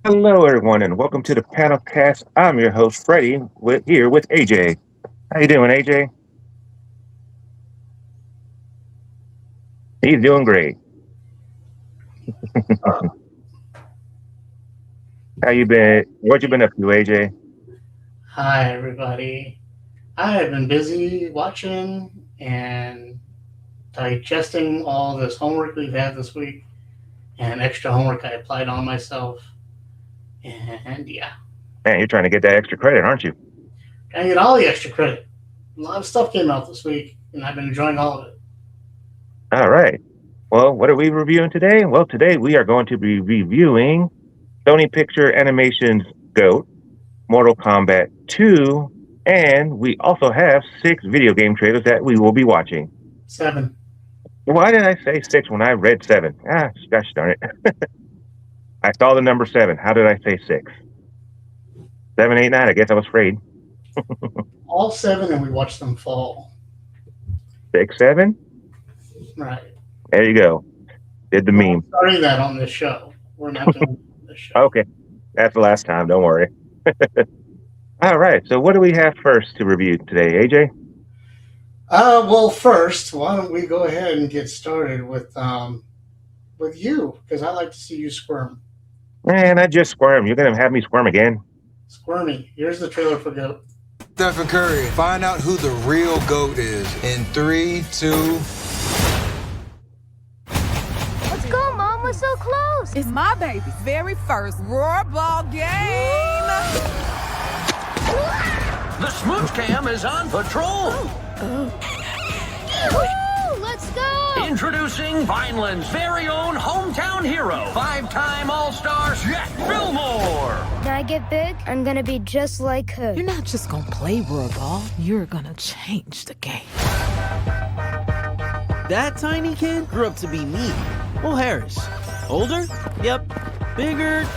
Hello, everyone, and welcome to the PanelCast. I'm your host, Freddie, here with AJ. How you doing, AJ? He's doing great. How you been? What you been up to, AJ? Hi, everybody. I have been busy watching and digesting all this homework we've had this week and extra homework I applied on myself. And yeah, Man, you're trying to get that extra credit, aren't you? I get all the extra credit. A lot of stuff came out this week, and I've been enjoying all of it. All right. Well, what are we reviewing today? Well, today we are going to be reviewing Sony Picture Animation's GOAT, Mortal Kombat 2, and we also have 6 video game trailers that we will be watching. 7. Why did I say 6 when I read 7? Gosh darn it. I saw the number 7. How did I say 6? 7, 8, 9. I guess I was afraid. All 7, and we watched them fall. 6, 7. Right. There you go. Did the We're meme. not starting that on this show. We're not doing this show. Okay. That's the last time. Don't worry. All right. So, what do we have first to review today, AJ? Well, first, why don't we go ahead and get started with you, because I like to see you squirm. Man, I just squirmed. You're going to have me squirm again? Squirmy. Here's the trailer for GOAT. Stephen Curry, find out who the real GOAT is in 3, 2. Let's go, Mom. We're so close. It's my baby's very first roarball game. The smooch cam is on patrol. Woo! Let's go. Introducing Vineland's very own hometown hero, 5-time All-Star Jet Fillmore. When I get big, I'm gonna be just like her. You're not just gonna play roarball. You're gonna change the game. That tiny kid grew up to be me. Will Harris. Older? Yep. Bigger?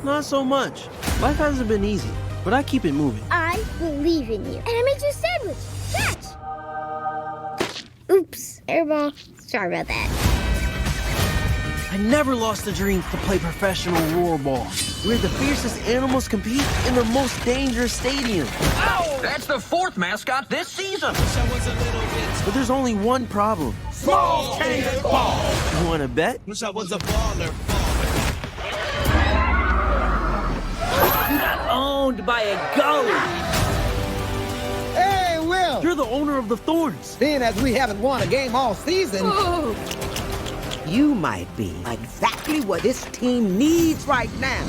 Not so much. Life hasn't been easy, but I keep it moving. I believe in you. And I made you a sandwich. Catch! Oops. Airball. Sorry about that. I never lost a dream to play professional roarball, where the fiercest animals compete in their most dangerous stadium. That's the 4th mascot this season. But there's only one problem. Small change ball. You wanna bet? Owned by a goat. Hey, Will! You're the owner of the Thorns. Seeing as we haven't won a game all season, you might be exactly what this team needs right now.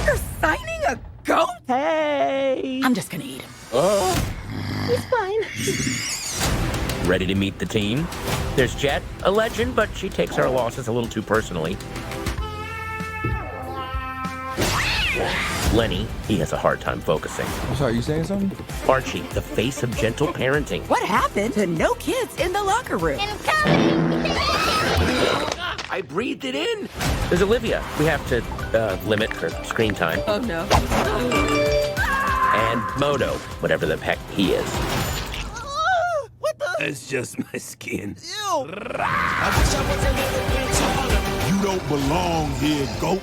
You're signing a goat? Hey! I'm just gonna eat him. He's fine. Ready to meet the team? There's Jet, a legend, but she takes her losses a little too personally. Lenny, he has a hard time focusing. I'm sorry, you saying something? Archie, the face of gentle parenting. What happened to no kids in the locker room? And I'm coming. I breathed it in. There's Olivia. We have to limit her screen time. Oh no. And Moto, whatever the heck he is. What the? That's just my skin. Ew! You don't belong here, goat.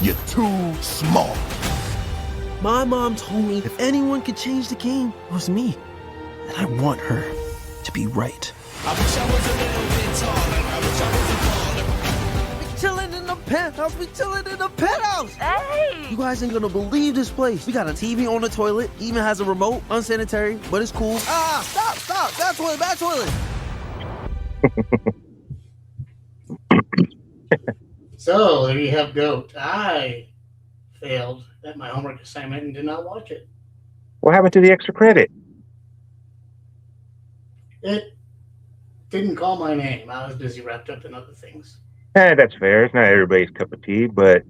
You're too small. My mom told me if anyone could change the game, it was me. And I want her to be right. We chilling in the penthouse. We chilling in the penthouse. Hey! You guys ain't gonna believe this place. We got a TV on the toilet. Even has a remote. Unsanitary, but it's cool. Stop! Bad toilet, bad toilet. So there you have GOAT. I failed at my homework assignment and did not watch it. What happened to the extra credit? It didn't call my name. I was busy wrapped up in other things. That's fair. It's not everybody's cup of tea, but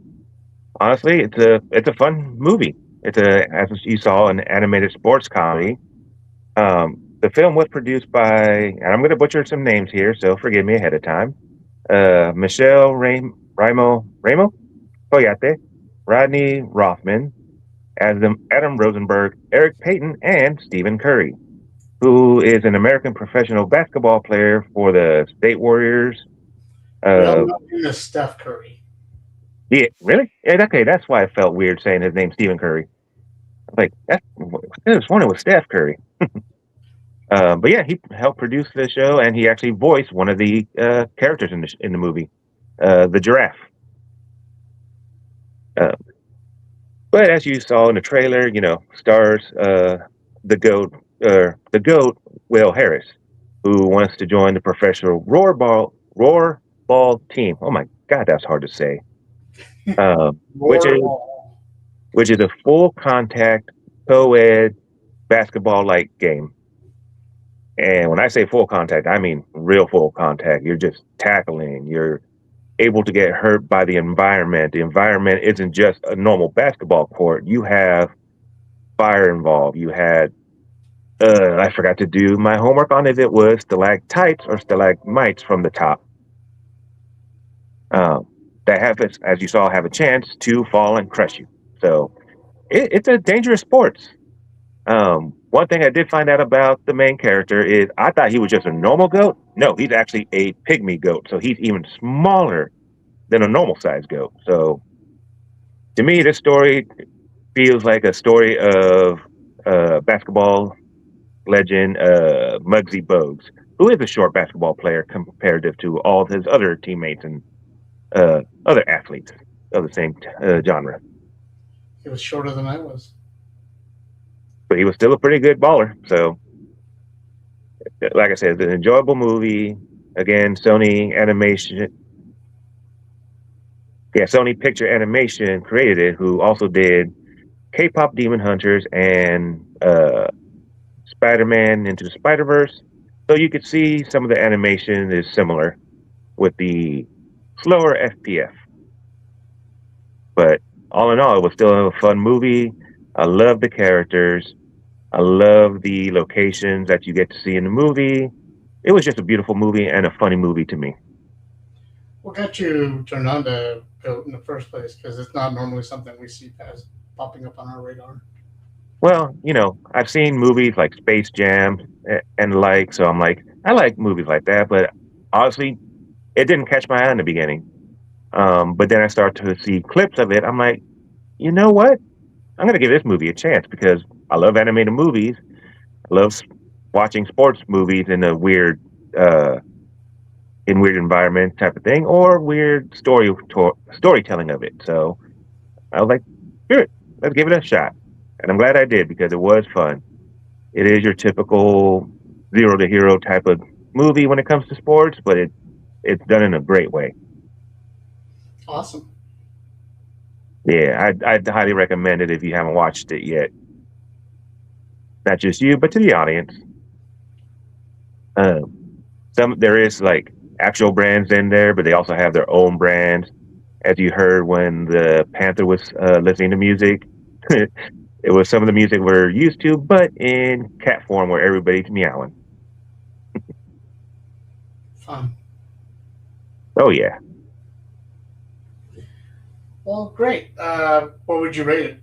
honestly, it's a fun movie. It's as you saw, an animated sports comedy. The film was produced by, and I'm going to butcher some names here, so forgive me ahead of time. Michelle Ramo Coyote, Rodney Rothman, Adam Rosenberg, Eric Payton, and Stephen Curry, who is an American professional basketball player for the State Warriors. Well, not in the Steph Curry. Yeah, really? Yeah, okay, that's why it felt weird saying his name Stephen Curry. Like that, I was wondering with Steph Curry. But yeah, he helped produce the show, and he actually voiced one of the characters in the movie, the giraffe. Uh, but as you saw in the trailer, stars the goat Will Harris, who wants to join the professional roar ball team. Oh my God, that's hard to say. Which is Roar. a full contact co-ed basketball like game. And when I say full contact, I mean real full contact. You're just tackling. You're able to get hurt by the environment. The environment isn't just a normal basketball court. You have fire involved. You had I forgot to do my homework on if it was stalactites or stalagmites from the top. Um, that have, as you saw, have a chance to fall and crush you. So it's a dangerous sport. One thing I did find out about the main character is I thought he was just a normal goat. No, he's actually a pygmy goat. So he's even smaller than a normal sized goat. So to me, this story feels like a story of basketball legend Muggsy Bogues, who is a short basketball player comparative to all of his other teammates and other athletes of the same genre. He was shorter than I was. But he was still a pretty good baller. So, like I said, it's an enjoyable movie. Again, Sony Animation. Yeah, Sony Picture Animation created it, who also did K-pop Demon Hunters and Spider-Man Into the Spider-Verse. So you could see some of the animation is similar with the slower FPF. But all in all, it was still a fun movie. I love the characters. I love the locations that you get to see in the movie. It was just a beautiful movie and a funny movie to me. What got you turned on to GOAT in the first place? Because it's not normally something we see popping up on our radar. Well, I've seen movies like Space Jam and the like, so I'm like, I like movies like that, but honestly, it didn't catch my eye in the beginning. But then I started to see clips of it. I'm like, you know what? I'm going to give this movie a chance because I love animated movies. I love watching sports movies uh, in weird environment type of thing, or weird storytelling of it. So I was like, good, let's give it a shot. And I'm glad I did because it was fun. It is your typical zero to hero type of movie when it comes to sports, but it's done in a great way. Awesome. Yeah, I'd highly recommend it if you haven't watched it yet. Not just you, but to the audience. There is like actual brands in there, but they also have their own brands. As you heard when the Panther was listening to music, it was some of the music we're used to, but in cat form where everybody's meowing. Fun. Oh yeah, Well, great. What would you rate it?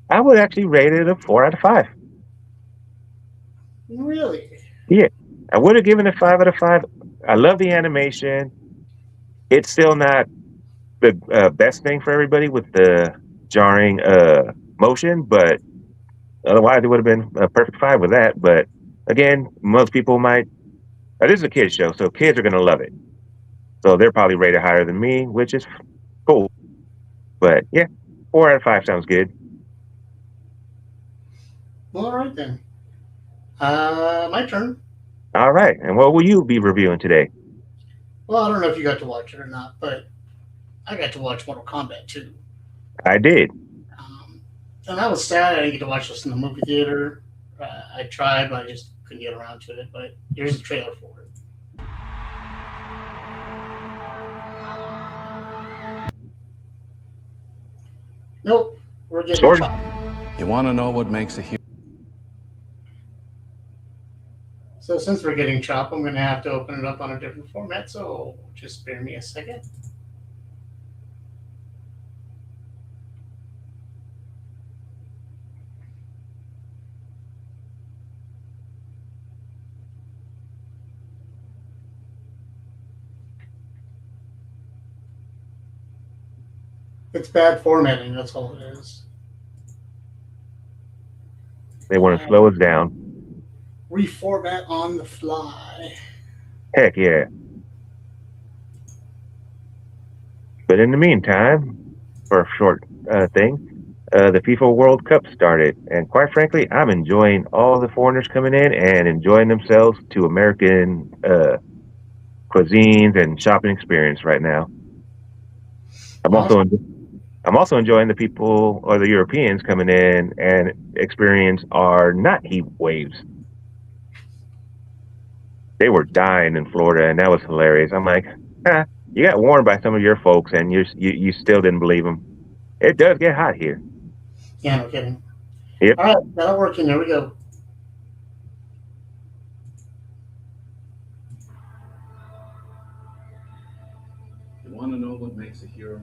I would actually rate it a 4 out of 5. Really? Yeah, I would have given it 5 out of 5. I love the animation. It's still not the best thing for everybody with the jarring motion, but otherwise it would have been a perfect 5 with that. But again, most people might. This is a kids show, so kids are going to love it. So they're probably rated higher than me, which is cool. But yeah, 4 out of 5 sounds good. All right then. My turn. All right, and what will you be reviewing today? Well, I don't know if you got to watch it or not, but I got to watch Mortal Kombat 2. I did. And I was sad I didn't get to watch this in the movie theater. I tried, but I just couldn't get around to it. But here's the trailer for it. Nope, we're getting Short. chopped. You want to know what makes a hero? So since we're getting chopped, I'm going to have to open it up on a different format. So just spare me a second. It's bad formatting. That's all it is. They want to slow us down. Reformat on the fly. Heck yeah. But in the meantime, for a short thing, the FIFA World Cup started. And quite frankly, I'm enjoying all the foreigners coming in and enjoying themselves to American cuisines and shopping experience right now. I'm also enjoying the people or the Europeans coming in and experience our not heat waves. They were dying in Florida, and that was hilarious. I'm like, you got warned by some of your folks, and you still didn't believe them. It does get hot here. Yeah, no kidding. Yep. All right, that'll work. Here we go. You want to know what makes a hero?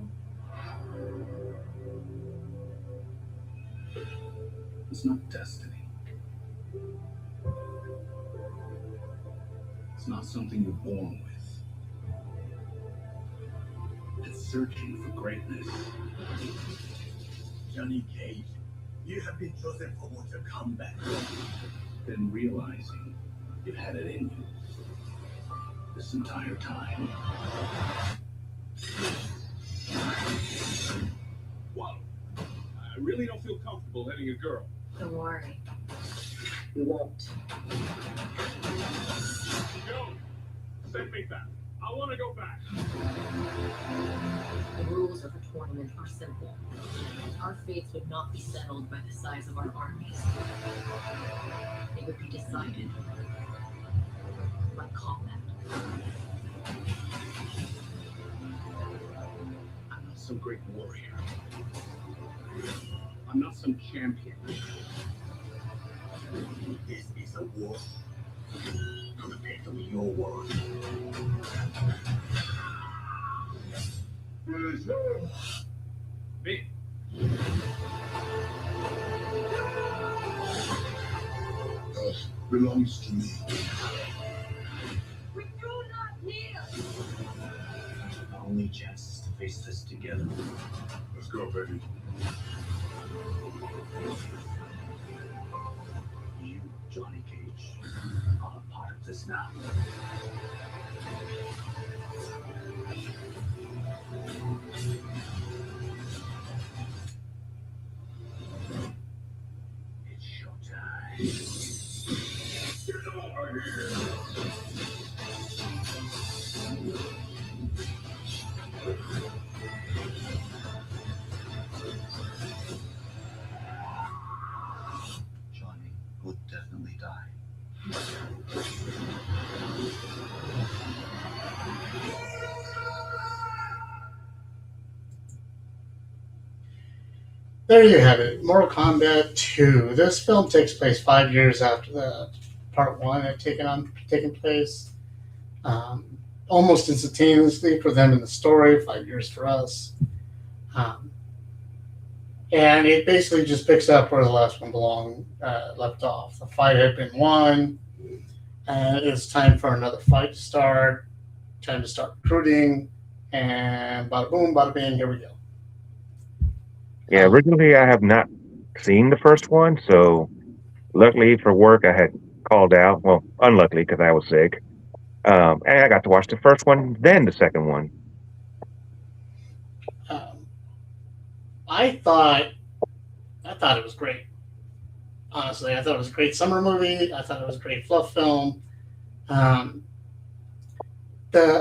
It's not destiny. It's not something you're born with. It's searching for greatness. Johnny Cage, you have been chosen for Mortal Kombat. Then realizing you've had it in you this entire time. Wow. I really don't feel comfortable hitting a girl. Don't worry. We won't. Go. Send me back. I want to go back. The rules of the tournament are simple. Our fates would not be settled by the size of our armies. They would be decided by combat. I'm not some great warrior. I'm not some champion. This is a war to the fate of your world. Me. Earth belongs to me. We do not need us. Our only chance is to face this together. Let's go, baby. You, Johnny Cage, are a part of this now. It's showtime. Get over here! Johnny would definitely die. There you have it, Mortal Kombat 2. This film takes place 5 years after the Part 1 had taken place. Almost instantaneously for them in the story, 5 years for us. And it basically just picks up where the last one left off. The fight had been won, and it's time for another fight to start. Time to start recruiting, and bada boom, bada bing, here we go. Yeah, originally I have not seen the first one, so luckily for work I had called out. Well, unluckily because I was sick. And I got to watch the first one, then the second one. I thought it was great. Honestly, I thought it was a great summer movie. I thought it was a great fluff film. The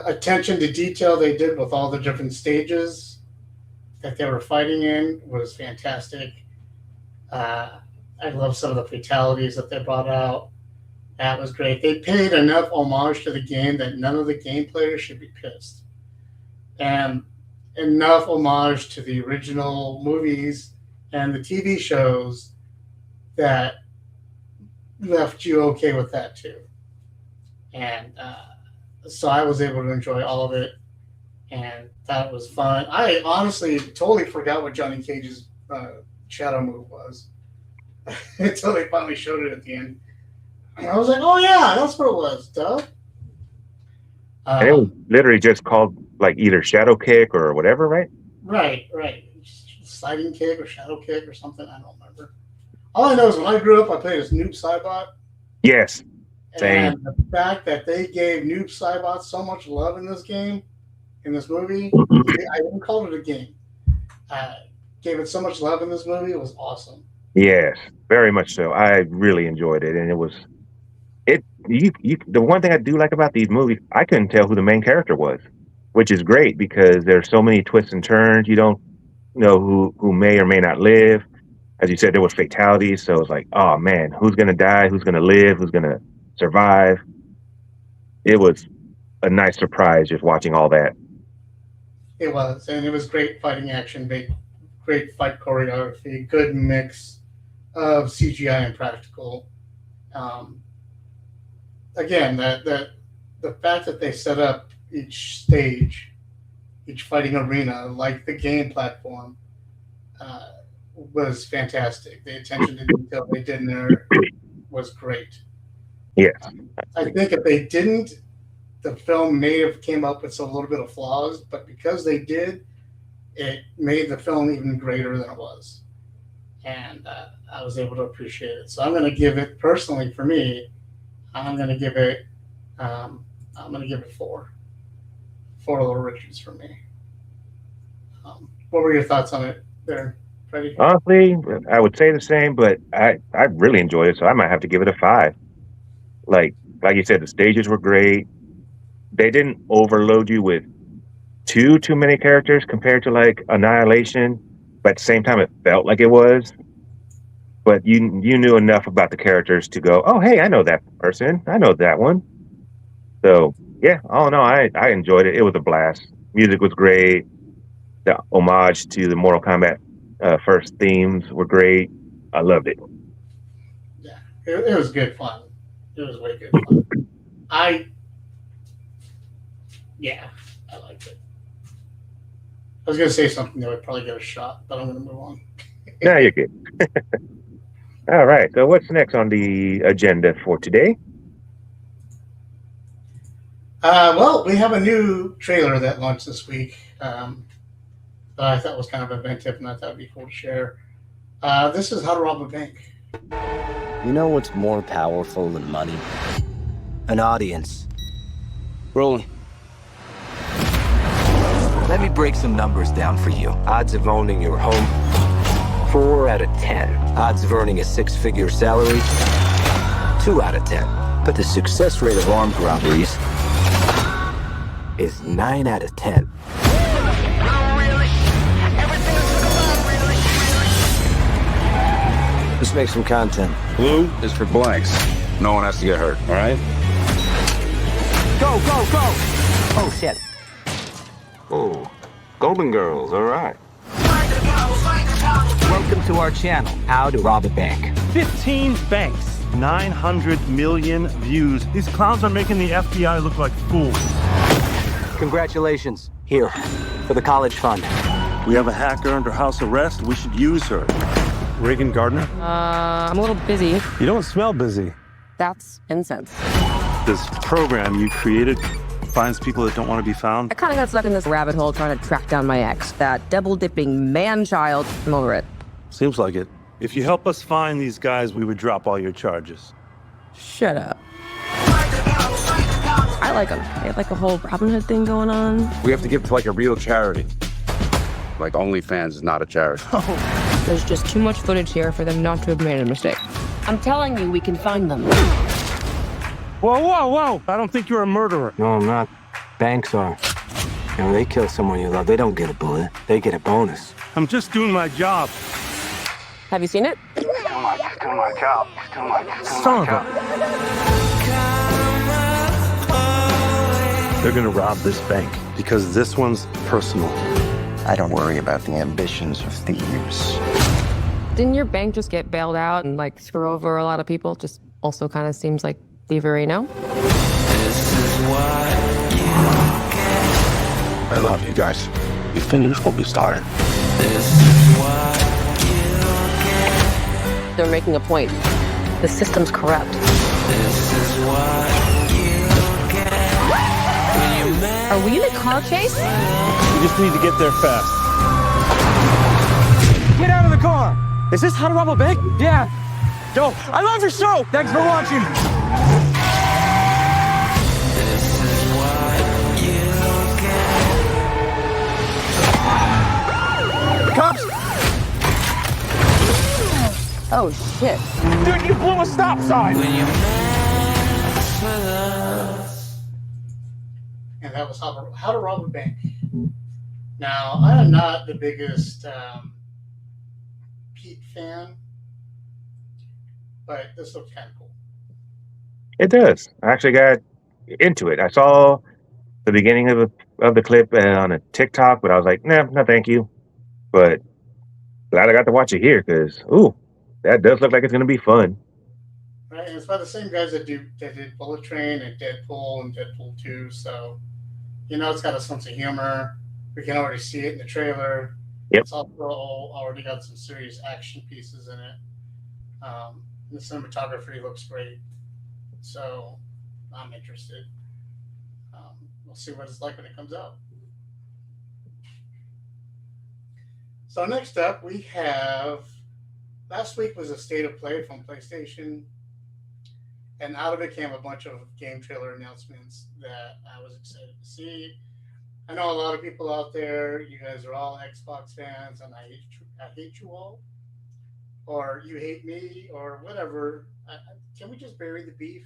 attention to detail they did with all the different stages that they were fighting in was fantastic. I love some of the fatalities that they brought out. That was great. They paid enough homage to the game that none of the game players should be pissed. And enough homage to the original movies and the TV shows that left you okay with that too. And so I was able to enjoy all of it and thought it was fun. I honestly totally forgot what Johnny Cage's shadow move was until they finally showed it at the end. And I was like, oh yeah, that's what it was, duh. And it was literally just called like either shadow kick or whatever, right? Right. Siding Kick or Shadow Kick or something. I don't remember. All I know is when I grew up, I played as Noob Saibot. Yes. Same. And the fact that they gave Noob Saibot so much love in this game, in this movie, I didn't call it a game. Gave it so much love in this movie. It was awesome. Yes, very much so. I really enjoyed it, and it was the one thing I do like about these movies, I couldn't tell who the main character was, which is great because there's so many twists and turns. You don't know who may or may not live. As you said, there was fatalities, so it's like, oh man, who's gonna die? Who's gonna live? Who's gonna survive? It was a nice surprise just watching all that. It was, and it was great fighting action, great fight choreography, good mix of CGI and practical. Again, the fact that they set up each stage, each fighting arena, like the game platform, was fantastic. The attention to detail they did in there was great. Yes. I think if they didn't, the film may have came up with a little bit of flaws, but because they did, it made the film even greater than it was. And I was able to appreciate it. So I'm going to give it, personally for me, I'm going to give it 4. 4 Little Richies for me. What were your thoughts on it there, Freddie? Honestly, I would say the same, but I really enjoyed it, so I might have to give it a 5. Like you said, the stages were great. They didn't overload you with too many characters compared to like Annihilation, but at the same time it felt like it was. But you knew enough about the characters to go, oh hey, I know that person, I know that one. So yeah, all in all, I enjoyed it. It was a blast. Music was great. The homage to the Mortal Kombat first themes were great. I loved it. Yeah, it was good fun. It was way good fun. I liked it. I was going to say something that would probably get a shot, but I'm going to move on. No, you're good. All right. So what's next on the agenda for today? Well, we have a new trailer that launched this week that I thought was kind of inventive, and I thought it'd be cool to share. This is How to Rob a Bank. You know what's more powerful than money? An audience. Rolling. Let me break some numbers down for you. Odds of owning your home, 4 out of 10. Odds of earning a 6-figure salary, 2 out of 10. But the success rate of armed robberies is 9 out of 10. Let's make some content. Blue is for blanks. No one has to get hurt, all right? Go, go, go! Oh, shit. Oh, Golden Girls, all right. Welcome to our channel, How to Rob a Bank. 15 banks, 900 million views. These clowns are making the FBI look like fools. Congratulations. Here, for the college fund. We have a hacker under house arrest. We should use her. Reagan Gardner? I'm a little busy. You don't smell busy. That's incense. This program you created finds people that don't want to be found. I kind of got stuck in this rabbit hole trying to track down my ex, that double-dipping man-child. I'm over it. Seems like it. If you help us find these guys, we would drop all your charges. Shut up. I like them. They have like a whole Robin Hood thing going on. We have to give to like a real charity. Like OnlyFans is not a charity. There's just too much footage here for them not to have made a mistake. I'm telling you, we can find them. Whoa, whoa, whoa! I don't think you're a murderer. No, I'm not. Banks are. And when they kill someone you love, they don't get a bullet. They get a bonus. I'm just doing my job. Have you seen it? Still my job. Son of a... They're gonna rob this bank because this one's personal. I don't worry about the ambitions of thieves. Didn't your bank just get bailed out and like screw over a lot of people? Just also kind of seems like thievery, no? I love you guys. You finished what we started. They're making a point. The system's corrupt. Are we in a car chase? We just need to get there fast. Is this How to Rob a Bank? Yeah. Yo, I love your show. Thanks for watching. Cops! Oh, shit. Dude, you blew a stop sign. And that was How to Rob a Bank. Now, I am not the biggest Pete fan, but this looks kind of cool. It does. I actually got into it. I saw the beginning of the clip on a TikTok, but I was like, nah, no, thank you. But glad I got to watch it here because, ooh, that does look like it's going to be fun. Right, and it's by the same guys that did Bullet Train and Deadpool and Deadpool 2, so you know it's got a sense of humor. We can already see it in the trailer. Yep. It's also already got some serious action pieces in it. The cinematography looks great, so I'm interested. We'll see what it's like when it comes out. So next up, we have, last week was a State of Play from PlayStation, and out of it came a bunch of game trailer announcements that I was excited to see. I know a lot of people out there, you guys are all Xbox fans, and I hate you all, or you hate me, or whatever. Can we just bury the beef?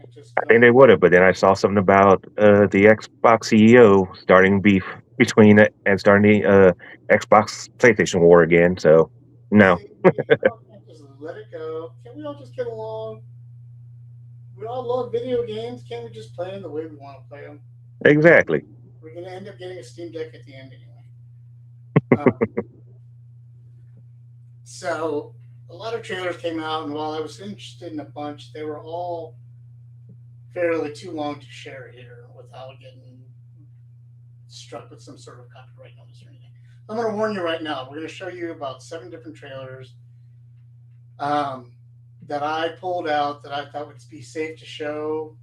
I think they would have, but then I saw something about the Xbox CEO starting beef between it and starting the Xbox PlayStation war again. So, no. Just let it go. Can we all just get along? We all love video games. Can't we just play them the way we want to play them? Exactly. We're going to end up getting a Steam Deck at the end anyway. So, a lot of trailers came out, and while I was interested in a bunch, they were all fairly too long to share here without getting struck with some sort of copyright notice or anything. I'm going to warn you right now. We're going to show you about 7 different trailers that I pulled out that I thought would be safe to show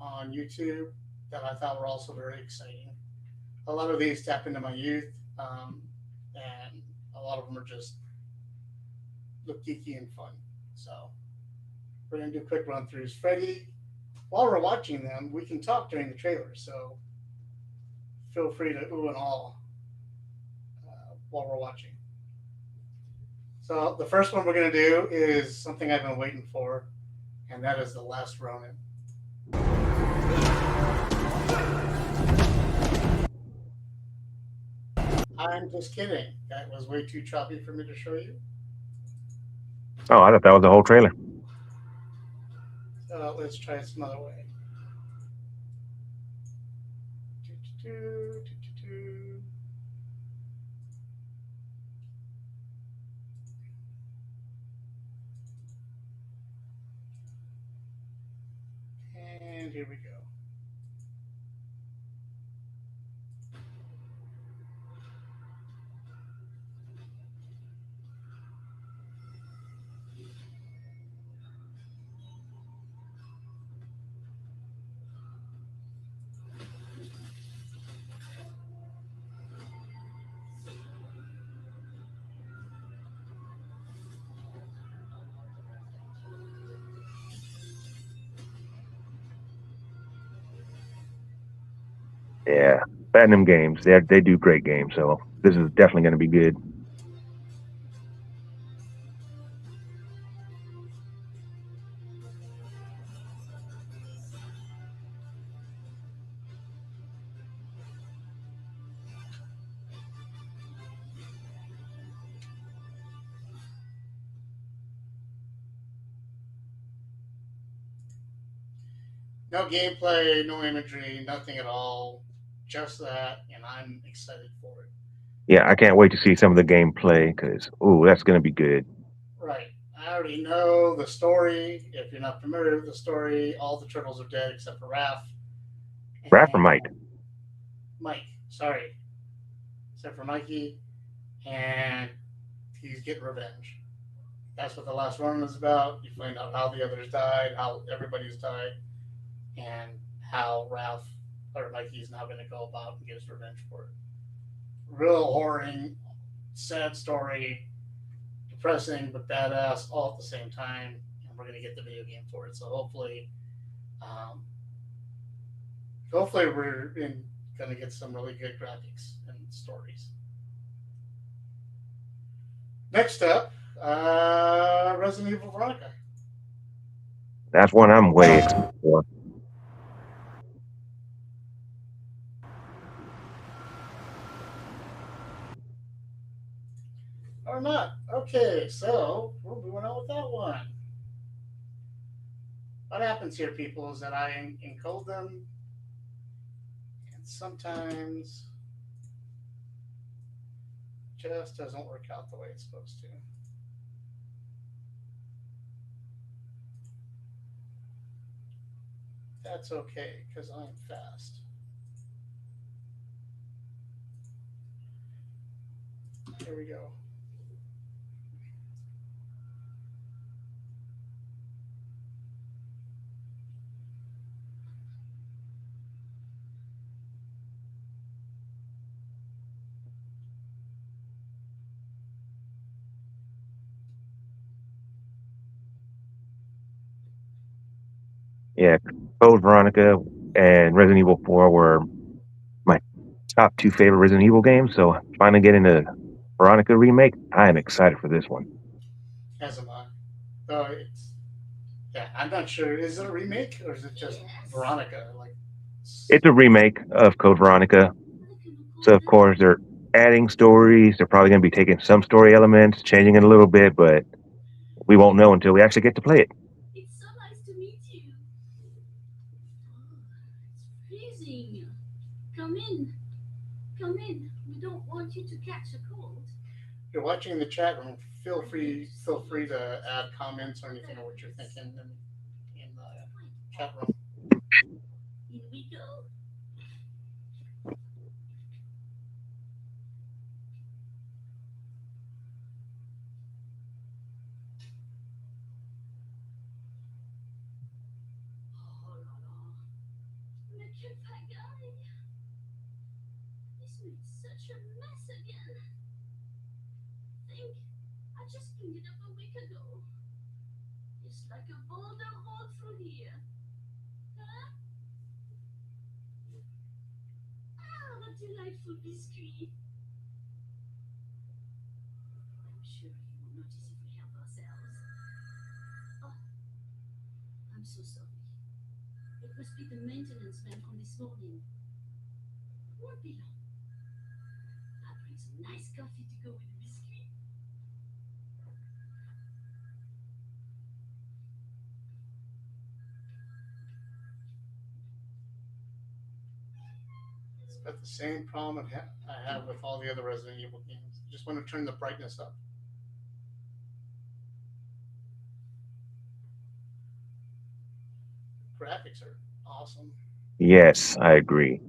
on YouTube that I thought were also very exciting. A lot of these tap into my youth, and a lot of them are just look geeky and fun. So we're going to do quick run-throughs. Freddie, while we're watching them, we can talk during the trailer, so feel free to ooh and all while we're watching. So the first one we're going to do is something I've been waiting for, and that is The Last Ronin. I'm just kidding. That was way too choppy for me to show you. Oh, I thought that was the whole trailer. Let's try it some other way. And here we go. Yeah, Platinum Games. They do great games, so this is definitely going to be good. No gameplay, no imagery, nothing at all. Just that, and I'm excited for it. Yeah, I can't wait to see some of the gameplay because, ooh, that's going to be good. Right. I already know the story. If you're not familiar with the story, all the turtles are dead except for Raph. Raph or Mike? Mike, sorry. Except for Mikey. And he's getting revenge. That's what The Last Ronin is about. You find out how the others died, how everybody's died, and how Raph or Mikey's now going to go about and get his revenge for it. Real horrid, sad story. depressing but badass all at the same time, and we're gonna get the video game for it. So um, hopefully gonna get some really good graphics and stories. Next up, Resident Evil Veronica. That's one I'm way excited for. Or not. Okay, so we're moving on with that one. What happens here, people, is that I encode them, and sometimes just doesn't work out the way it's supposed to. That's okay, because I'm fast. Here we go. Yeah, Code Veronica and Resident Evil 4 were my top two favorite Resident Evil games. So finally getting a Veronica remake, I am excited for this one. As am I. Though I'm not sure. Is it a remake or is it just Veronica? It's a remake of Code Veronica. So of course they're adding stories. They're probably going to be taking some story elements, changing it a little bit, but we won't know until we actually get to play it. It's so nice to meet you. Oh, it's freezing. Come in. Come in. We don't want you to catch a cold. If you're watching in the chat room, feel free to add comments or anything on what you're thinking in the chat room. In we go. Oh la la. Mais que pagaille. This made such a mess again. Think, I just cleaned it up a week ago. It's like a boulder rolled through here. Huh? Ah, what delightful biscuit. I'm sure he will notice if we help ourselves. Oh, I'm so sorry. It must be the maintenance man from this morning. Won't be long. I'll bring some nice coffee to go with the biscuit. It's got the same problem I have with all the other Resident Evil games. Just want to turn the brightness up. Graphics are awesome. Yes, I agree.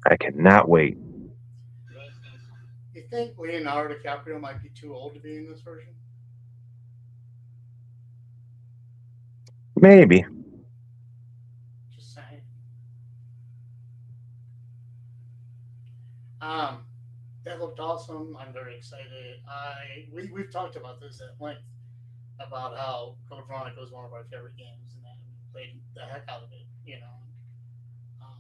I cannot wait. You think Leonardo DiCaprio might be too old to be in this version? Maybe. Just saying. Um, that looked awesome. I'm very excited. We've talked about this at length about how Code Veronica was one of our favorite games, and that we played the heck out of it.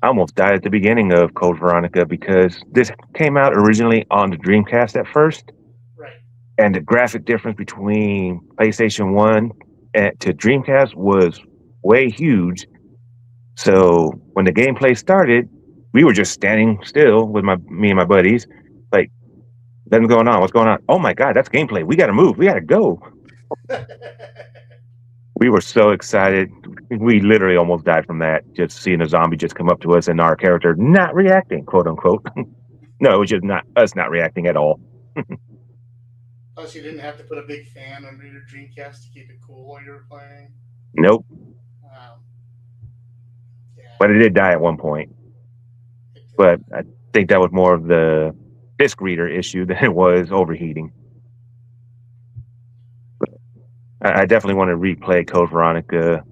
I almost died at the beginning of Code Veronica because this came out originally on the Dreamcast at first. Right. And the graphic difference between PlayStation 1 to Dreamcast was way huge. So when the gameplay started, we were just standing still with me and my buddies, like, nothing's going on. What's going on? Oh my God, that's gameplay. We got to move. We got to go. We were so excited. We literally almost died from that, just seeing a zombie just come up to us and our character not reacting, quote unquote. No, it was just not us not reacting at all. Plus, you didn't have to put a big fan under your Dreamcast to keep it cool while you were playing. Nope. Yeah. But it did die at one point. But I think that was more of the disc reader issue than it was overheating. But I definitely want to replay Code Veronica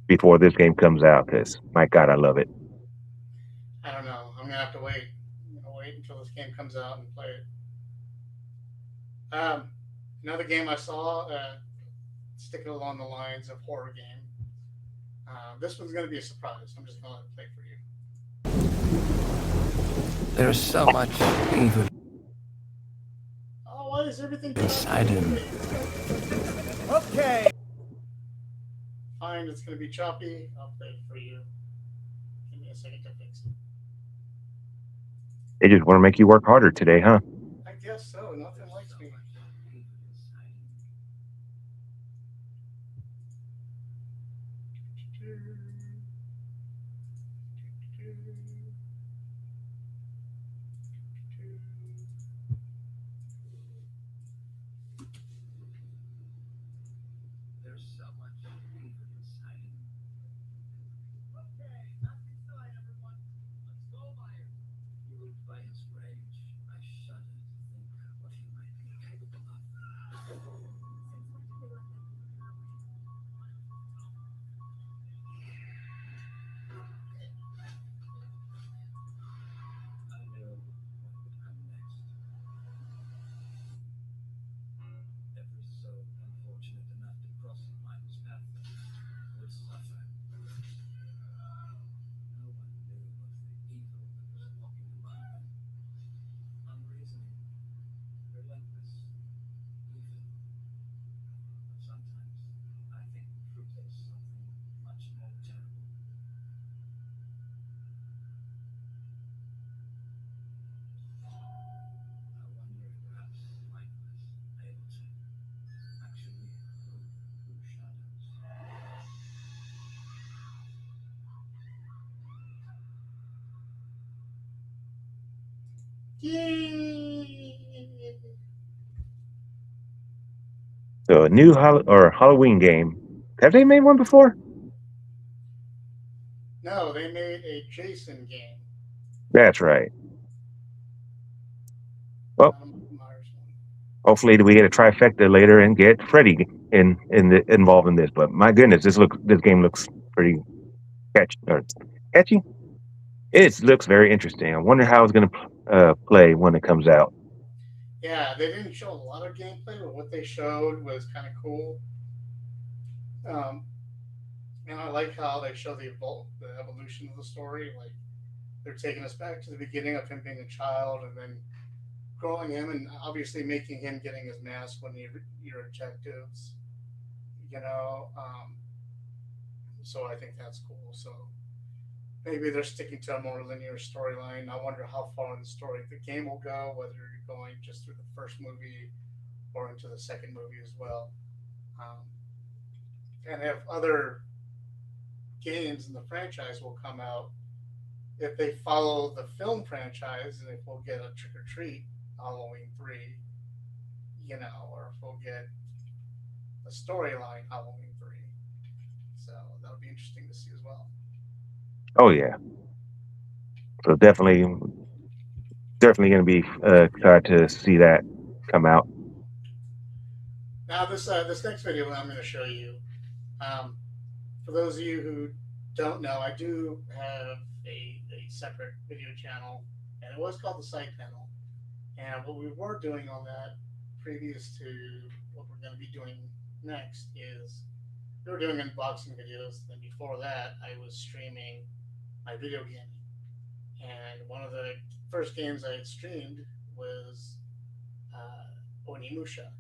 before this game comes out because, my God, I love it. I don't know. I'm gonna have to wait. I'm gonna wait until this game comes out and play it. Another game I saw, sticking along the lines of horror game. This one's gonna be a surprise. I'm just gonna let it play for you. There's so much evil Oh, why is everything inside him. Okay. Fine, it's gonna be choppy. I'll play it for you. Give me a second to fix it. They just want to make you work harder today, huh? I guess so. Nothing likes me. There's so much evil inside him. Okay, not inside, everyone. Let's go by him. You looked by his rage. I shudder to think what he might be capable of. I knew what would come next. Every soul unfortunate enough to cross Michael's path would suffer. No one knew of the evil that was walking among them. Unreasoning, relentless, evil. But sometimes I think the truth is something much more terrible. I wonder if perhaps Michael is able to actually move through shadows. Yay! So a new Halloween game. Have they made one before? No, they made a Jason game. That's right. Well, hopefully we get a trifecta later and get Freddie involved in this. But my goodness, this game looks pretty catchy. It looks very interesting. I wonder how it's going to play when it comes out. Yeah, they didn't show a lot of gameplay, but what they showed was kind of cool. And I like how they show the evolution of the story. Like, they're taking us back to the beginning of him being a child and then growing him and obviously making him getting his mask when your objectives, so I think that's cool. So maybe they're sticking to a more linear storyline. I wonder how far in the story the game will go, whether you're going just through the first movie or into the second movie as well. And if other games in the franchise will come out, if they follow the film franchise, and if we'll get a Trick or Treat Halloween 3, or if we'll get a storyline Halloween 3. So that'll be interesting to see as well. Oh yeah. So definitely definitely going to be excited to see that come out. Now, this next video I'm going to show you, for those of you who don't know, I do have a separate video channel, and it was called the Side Panel. And what we were doing on that, previous to what we're going to be doing next, is we were doing unboxing videos. Then before that, I was streaming my video gaming. And one of the first games I had streamed was Onimusha.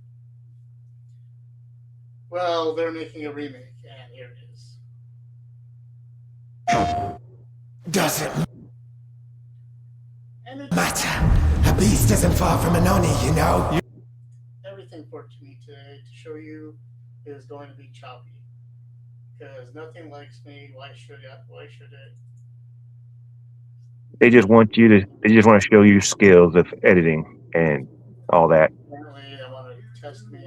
Well, they're making a remake, and here it is. Does it matter? A beast isn't far from an Oni, you know? Everything for me today to show you is going to be choppy. Because nothing likes me. Why should it? Why should it? They just want to show you skills of editing and all that. Apparently, they want to test me.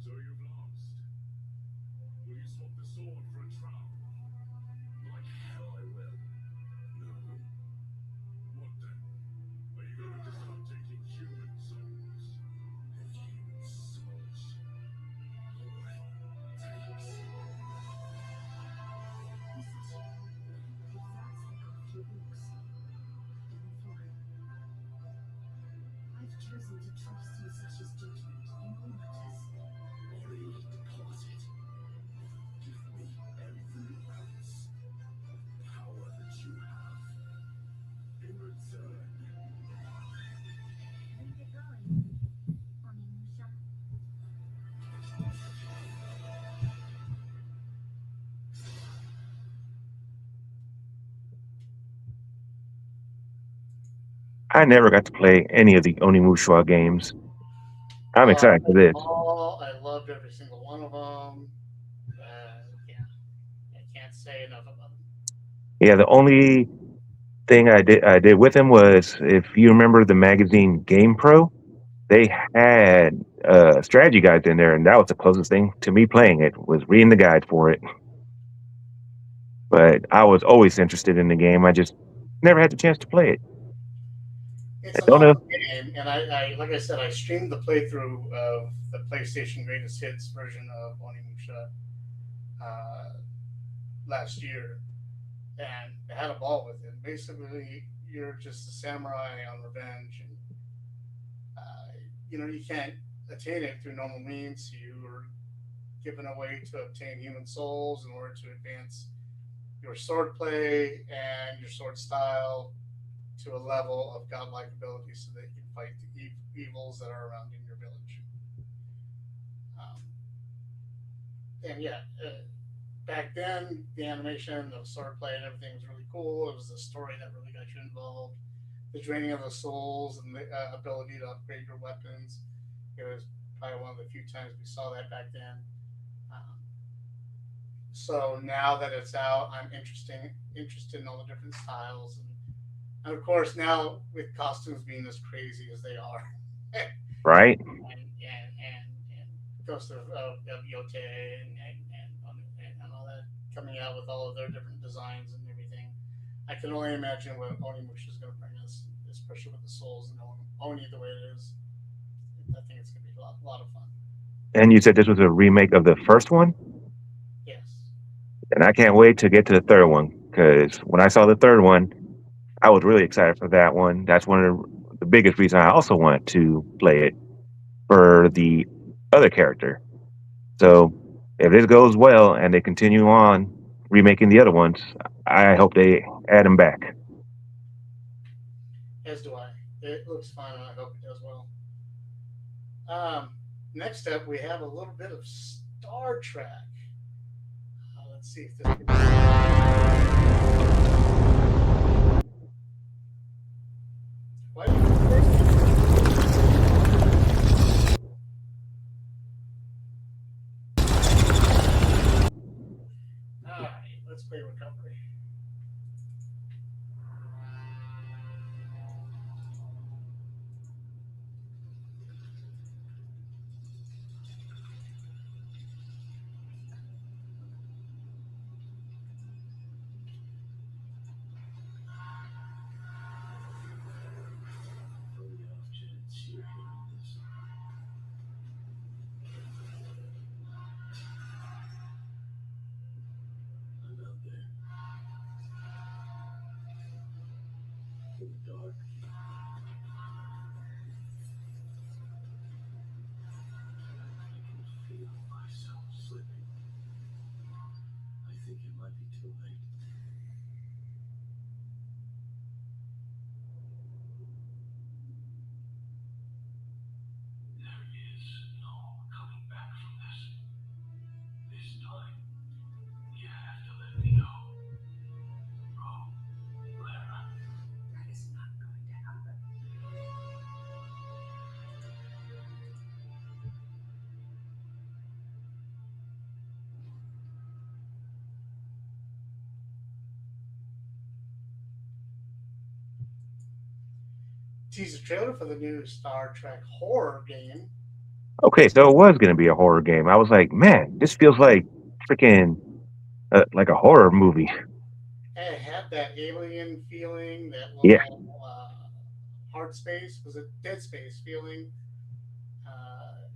So you've lost. Will you swap the sword for a trowel? Like hell I will. No? What then? Are you going to start taking human souls? Human souls? I've chosen to trust Musashi's judgment in all matters. Ori departed. Give me every ounce of power that you have. In return. Where are you going, Onimusha? I never got to play any of the Onimusha games. I'm excited for this. I loved every single one of them. Yeah, I can't say enough about them. Yeah, the only thing I did with him was, if you remember the magazine Game Pro, they had strategy guides in there, and that was the closest thing to me playing it, was reading the guide for it. But I was always interested in the game. I just never had the chance to play it. It's an awesome game, and I like I said, I streamed the playthrough of the PlayStation Greatest Hits version of Onimusha last year, and I had a ball with it. Basically, you're just a samurai on revenge, and you can't attain it through normal means. You are given a way to obtain human souls in order to advance your swordplay and your sword style to a level of godlike ability, so that you can fight the evils that are around in your village. And yeah, back then the animation, the swordplay, and everything was really cool. It was the story that really got you involved. The draining of the souls and the ability to upgrade your weapons. It was probably one of the few times we saw that back then. So now that it's out, I'm interested in all the different styles, and of course now with costumes being as crazy as they are, Right? and Ghost of G.O.A.T and all that coming out with all of their different designs and everything, I can only imagine what Onimusha is going to bring us, especially with the souls and Oni the way it is. I think it's going to be a lot of fun. And you said this was a remake of the first one? Yes. And I can't wait to get to the third one, because when I saw the third one, I was really excited for that one. That's one of the biggest reasons I also wanted to play it for the other character. So if this goes well and they continue on remaking the other ones, I hope they add him back. As do I. It looks fun, and I hope it does well. Next up, we have a little bit of Star Trek. Let's see if this. What? Alright, let's play Recovery. Teaser trailer for the new Star Trek horror game. Okay, so it was going to be a horror game. I was like, man, this feels like freaking like a horror movie. It had that alien feeling, that little Yeah. hard space, was it Dead Space feeling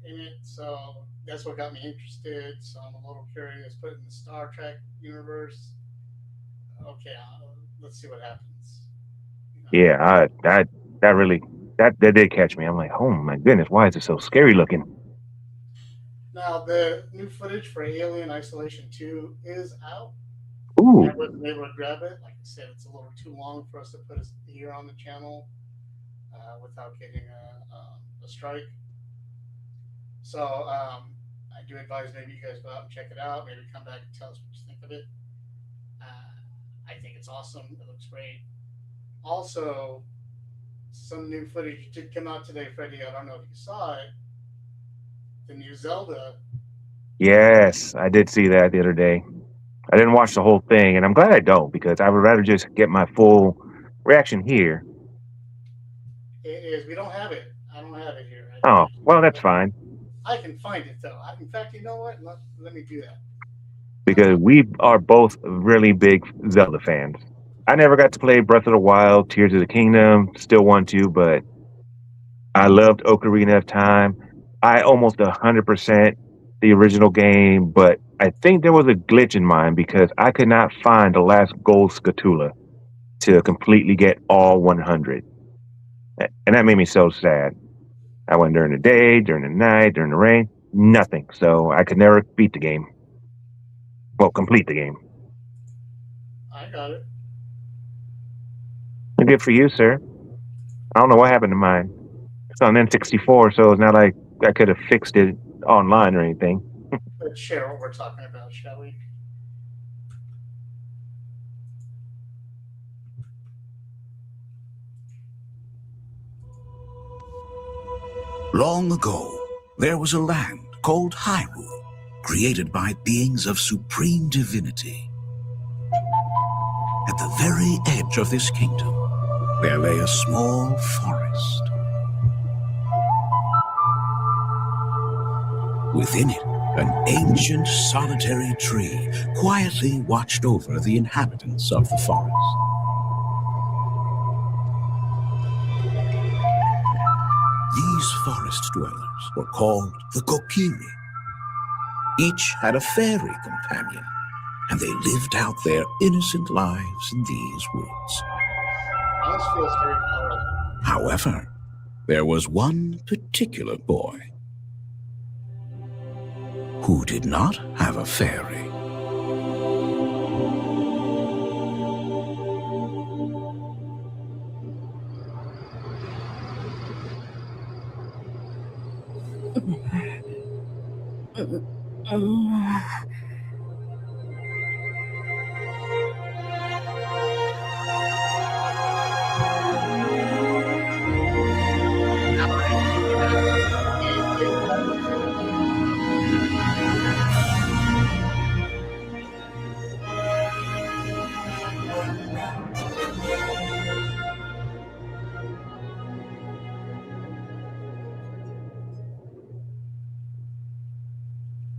in it. So that's what got me interested. So I'm a little curious. Put it in the Star Trek universe. Okay, let's see what happens. Yeah, that really that did catch me. I'm like, oh my goodness, why is it so scary looking? Now the new footage for Alien Isolation 2 is out. Ooh. I wasn't able to grab it. Like I said, it's a little too long for us to put here on the channel without getting a strike. So I do advise maybe you guys go out and check it out. Maybe come back and tell us what you think of it. I think it's awesome. It looks great. Also, some new footage did come out today, Freddie. I don't know if you saw it. The new Zelda. Yes, I did see that the other day. I didn't watch the whole thing, and I'm glad I don't, because I would rather just get my full reaction here. It is. We don't have it. I don't have it here. Oh, well, that's fine. I can find it, though. In fact, you know what? Let me do that. Because we are both really big Zelda fans. I never got to play Breath of the Wild, Tears of the Kingdom, still want to, but I loved Ocarina of Time. I almost 100% the original game, but I think there was a glitch in mine because I could not find the last gold scatula to completely get all 100. And that made me so sad. I went during the day, during the night, during the rain, nothing. So I could never beat the game. Well, complete the game. I got it. Good for you, sir. I don't know what happened to mine. It's on N64, so it's not like I could have fixed it online or anything. Let's share what we're talking about, shall we? Long ago, there was a land called Hyrule, created by beings of supreme divinity. At the very edge of this kingdom, there lay a small forest. Within it, an ancient solitary tree quietly watched over the inhabitants of the forest. These forest dwellers were called the Kokiri, Each had a fairy companion, and they lived out their innocent lives in these woods. This feels very powerful. However, there was one particular boy who did not have a fairy.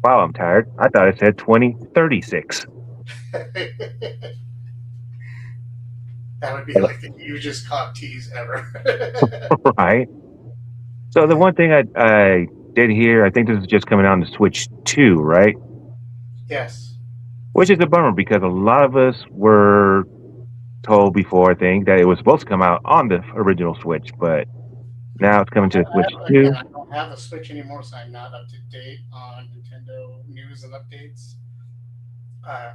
Wow, I'm tired. I thought it said 2036. That would be like the hugest cock tease ever. Right. So the one thing I did hear, I think this is just coming out on the Switch 2, right? Yes. Which is a bummer because a lot of us were told before, I think, that it was supposed to come out on the original Switch, but now it's coming to the Switch 2. Again, I don't have a Switch anymore, so I'm not up to date on Nintendo news and updates.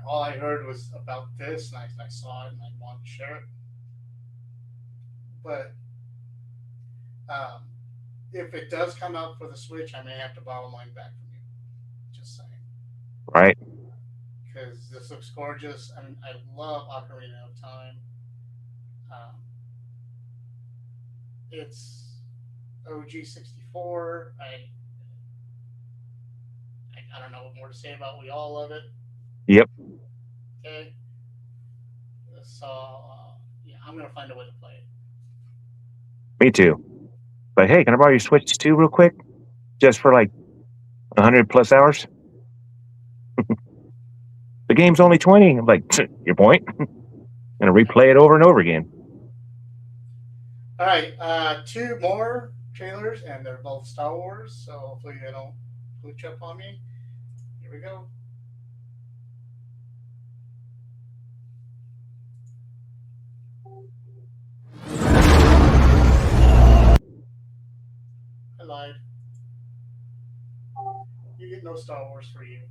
All I heard was about this, and I saw it, and I wanted to share it. But if it does come out for the Switch, I may have to borrow mine back from you. Just saying. Right. Because this looks gorgeous. I mean, I love Ocarina of Time. It's OG 64. I don't know what more to say about. We all love it. Yep. Okay. So yeah, I'm gonna find a way to play it. Me too. But hey, can I borrow your Switch 2 real quick? Just for like 100 plus hours? The game's only 20. I'm like, your point? Gonna replay it over and over again. All right, 2 more trailers, and they're both Star Wars, so hopefully they don't glitch up on me. Here we go. I lied. You get no Star Wars for you.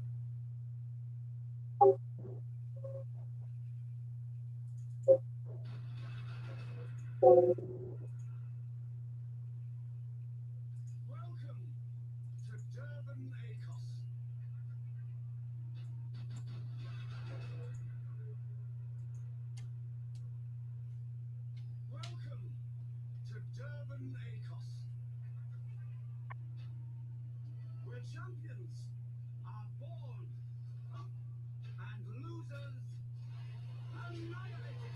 Where champions are born and losers annihilated.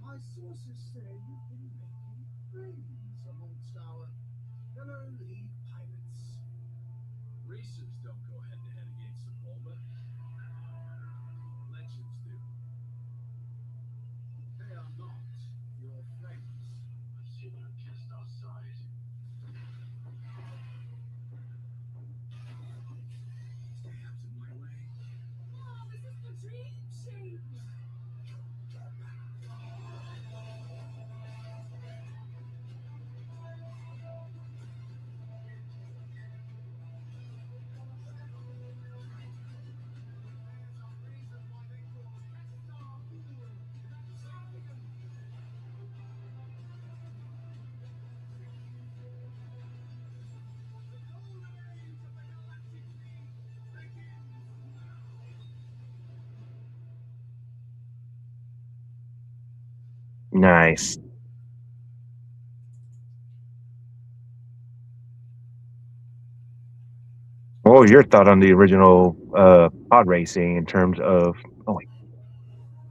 My sources say you've been making friends amongst our fellow League pirates. Racers don't go head-to-head against the former. Legends do. They are not your friends. I see what I've cast outside. Stay out of my way. Oh, this is the dream shape. Nice. What was your thought on the original pod racing in terms of? Oh wait,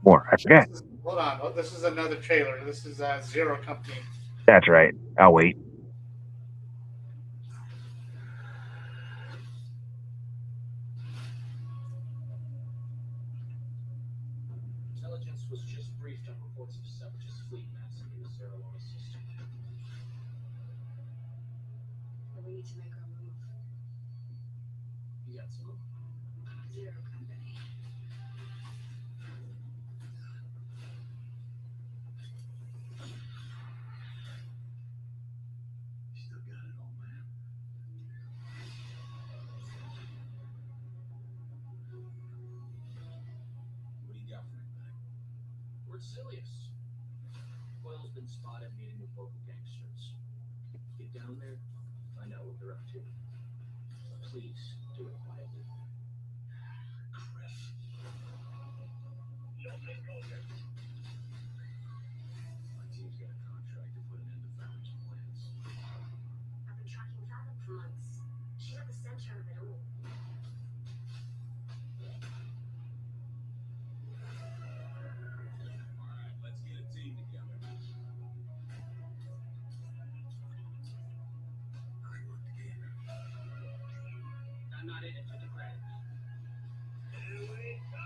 more. I forgot. Hold on. Oh, this is another trailer. This is Zero Company. That's right. I'll wait. Intelligence was just briefed on reports of a separatist fleet massing in the Zero system. we need to make our move. You got some? Zero company. You still got it all, man. What do you got for me, man? We're Silius. Coil's been spotted meeting with local gangsters. Get down there, find out what they're up to. Please do it quietly. Chris. My team's got a contract to put an end to Fathom's plans. I've been tracking Fathom for months. She's at the center of it all. Alright, let's get a team together. Great work together. I'm not in it for the credit. Here we go!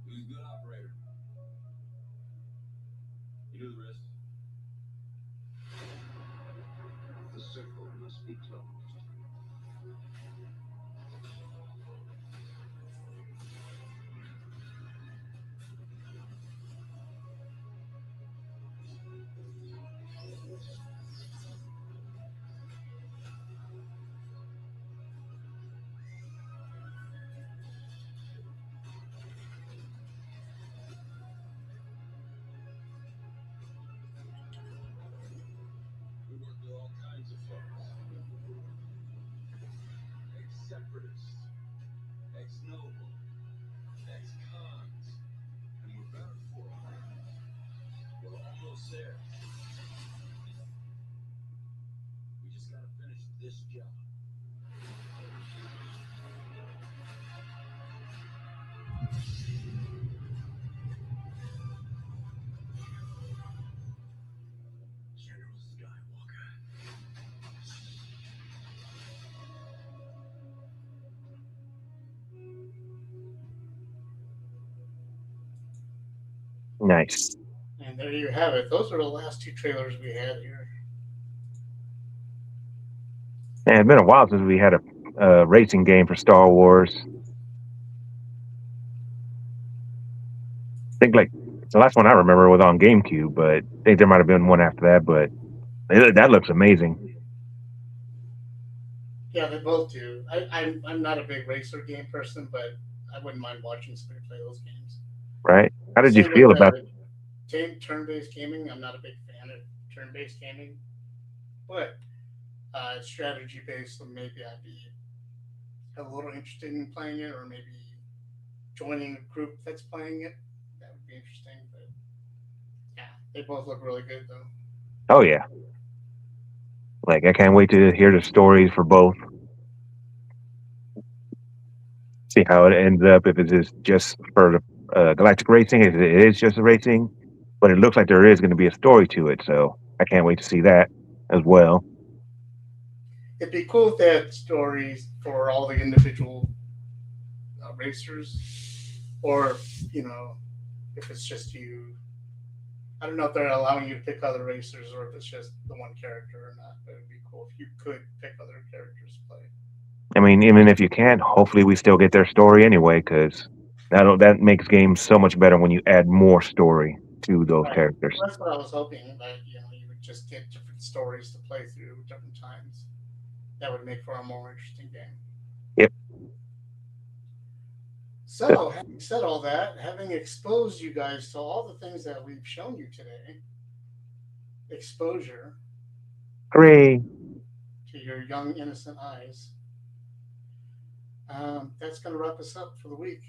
Who's a good operator? You do the rest. The circle must be closed. We work with all kinds of folks. Ex-separatists, ex-noble, ex-cons, and we're better for it. We're almost there. We just gotta finish this job. General Skywalker. Nice. And there you have it. Those are the last two trailers we had here. And it's been a while since we had a racing game for Star Wars. I think like the last one I remember was on GameCube, but I think there might have been one after that. But that looks amazing, Yeah, they both do. I'm not a big racer game person, but I wouldn't mind watching somebody play those games. right? How did you Same feel with about? turn-based gaming? I'm not a big fan of turn-based gaming, but strategy-based, so maybe I'd be a little interested in playing it, or maybe joining a group that's playing it. That would be interesting. But yeah, they both look really good, though. Oh yeah, like I can't wait to hear the stories for both. See how it ends up. If it's just for the Galactic Racing, if it is just a racing, but it looks like there is going to be a story to it. So I can't wait to see that as well. It'd be cool if they had stories for all the individual racers, or if it's just you. I don't know if they're allowing you to pick other racers, or if it's just the one character or not. But it'd be cool if you could pick other characters to play. I mean, even if you can't, hopefully we still get their story anyway, because that makes games so much better when you add more story to those Right. characters. Well, that's what I was hoping, that you would just get different stories to play through different times. That would make for a more interesting game. Yep. So, having said all that, having exposed you guys to all the things that we've shown you today, exposure Hooray! to your young, innocent eyes, that's going to wrap us up for the week.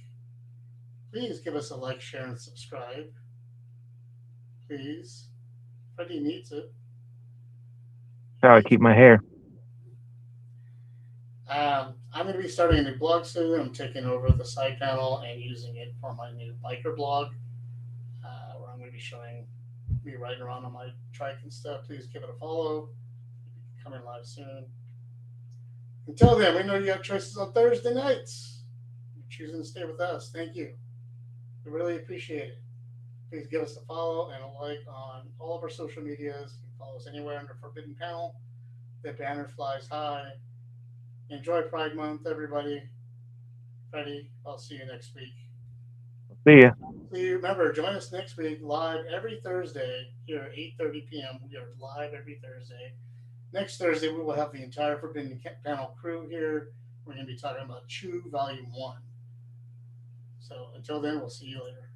Please give us a like, share, and subscribe. Please. Freddie needs it. How I keep my hair. I'm going to be starting a new blog soon. I'm taking over the side panel and using it for my new biker blog, where I'm going to be showing me riding around on my trike and stuff. Please give it a follow. Coming live soon. Until then, we know you have choices on Thursday nights. Your choosing to stay with us. Thank you. We really appreciate it. Please give us a follow and a like on all of our social medias. You can follow us anywhere under Forbidden Panel. The banner flies high. Enjoy Pride Month, everybody. Freddie, I'll see you next week. See ya. See you. Remember, join us next week live every Thursday here at 8:30 p.m. We are live every Thursday. Next Thursday, we will have the entire Forbidden Panel crew here. We're going to be talking about Chew Volume 1. So until then, we'll see you later.